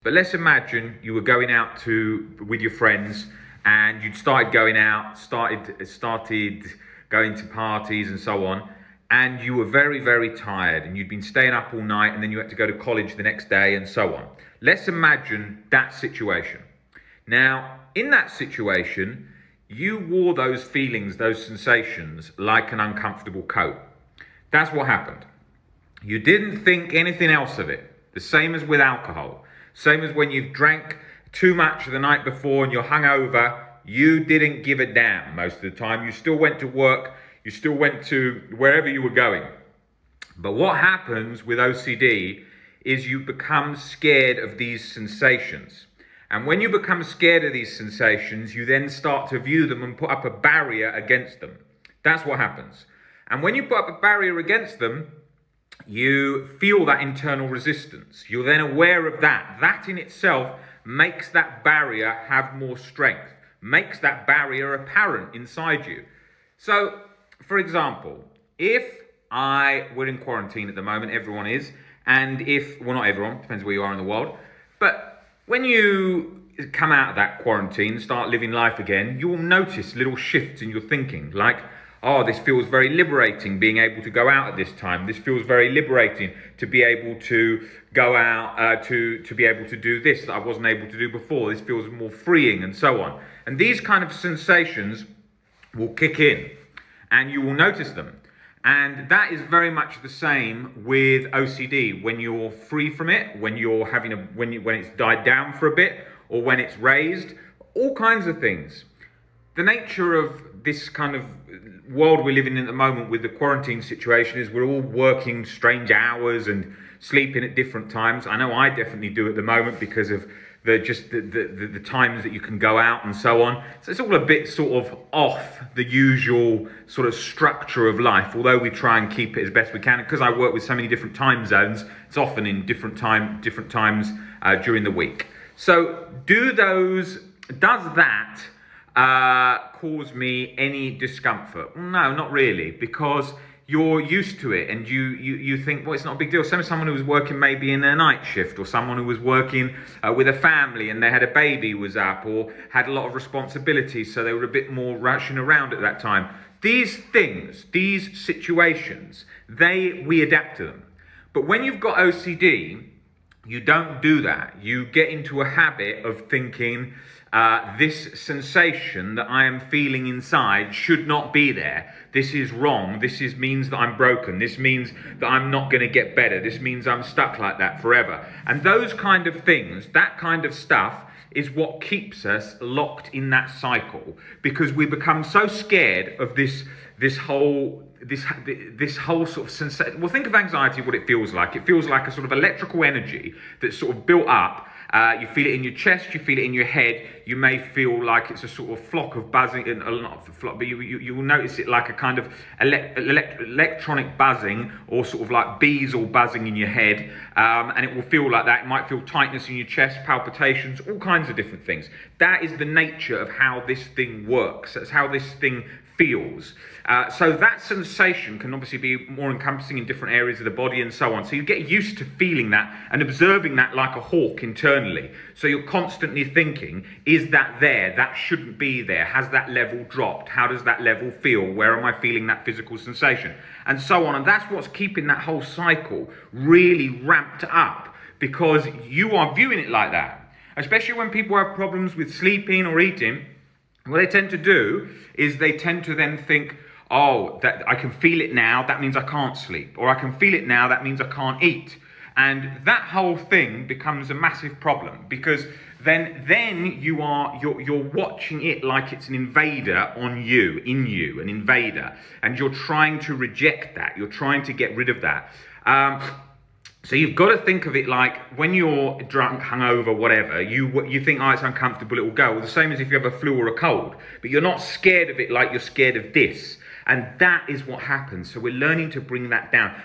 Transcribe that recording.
But let's imagine you were going out with your friends, and you'd started going out, started going to parties and so on, and you were very, very tired, and you'd been staying up all night, and then you had to go to college the next day and so on. Let's imagine that situation. Now, in that situation, you wore those feelings, those sensations, like an uncomfortable coat. That's what happened. You didn't think anything else of it. The same as with alcohol. Same as when you've drank too much the night before and you're hungover, you didn't give a damn most of the time. You still went to work, you still went to wherever you were going. But what happens with OCD is you become scared of these sensations. And when you become scared of these sensations, you then start to view them and put up a barrier against them. That's what happens. And when you put up a barrier against them, you feel that internal resistance. You're then aware of that. That in itself makes that barrier have more strength, makes that barrier apparent inside you. So, for example, if we're in quarantine at the moment, everyone is, and well, not everyone, depends where you are in the world, but when you come out of that quarantine, start living life again, you will notice little shifts in your thinking, like, oh, this feels very liberating, being able to go out at this time. This feels very liberating to be able to go out, to be able to do this that I wasn't able to do before. This feels more freeing and so on. And these kind of sensations will kick in and you will notice them. And that is very much the same with OCD. When you're free from it, when you're when it's died down for a bit, or when it's raised, all kinds of things. The nature of this kind of world we're living in at the moment with the quarantine situation is we're all working strange hours and sleeping at different times. I know I definitely do at the moment because of the times that you can go out and so on. So it's all a bit sort of off the usual sort of structure of life, although we try and keep it as best we can. Because I work with so many different time zones, it's often in different times during the week. So does that cause me any discomfort? No, not really, because you're used to it and you think, well, it's not a big deal. Same as someone who was working maybe in a night shift, or someone who was working with a family and they had a baby was up, or had a lot of responsibilities, so they were a bit more rushing around at that time. These things, these situations, we adapt to them. But when you've got OCD, you don't do that. You get into a habit of thinking, this sensation that I am feeling inside should not be there. This is wrong. This means that I'm broken. This means that I'm not going to get better. This means I'm stuck like that forever. And those kind of things, that kind of stuff, is what keeps us locked in that cycle, because we become so scared of this whole sort of sensation. Well, think of anxiety, what it feels like. It feels like a sort of electrical energy that's sort of built up. You feel it in your chest, you feel it in your head. You may feel like it's a sort of flock of buzzing, not a flock, but you will notice it like a kind of electronic buzzing, or sort of like bees all buzzing in your head. And it will feel like that. It might feel tightness in your chest, palpitations, all kinds of different things. That is the nature of how this thing works. That's how this thing feels. So that sensation can obviously be more encompassing in different areas of the body and so on. So you get used to feeling that and observing that like a hawk internally. So you're constantly thinking, is that there? That shouldn't be there. Has that level dropped? How does that level feel? Where am I feeling that physical sensation? And so on. And that's what's keeping that whole cycle really ramped up, because you are viewing it like that. Especially when people have problems with sleeping or eating, what they tend to do is they tend to then think, oh, that I can feel it now, that means I can't sleep. Or I can feel it now, that means I can't eat. And that whole thing becomes a massive problem, because then you're watching it like it's an invader on you, in you, an invader. And you're trying to reject that. You're trying to get rid of that. So you've got to think of it like when you're drunk, hungover, whatever, you think, oh, it's uncomfortable, it will go. Well, the same as if you have a flu or a cold. But you're not scared of it like you're scared of this. And that is what happens. So we're learning to bring that down.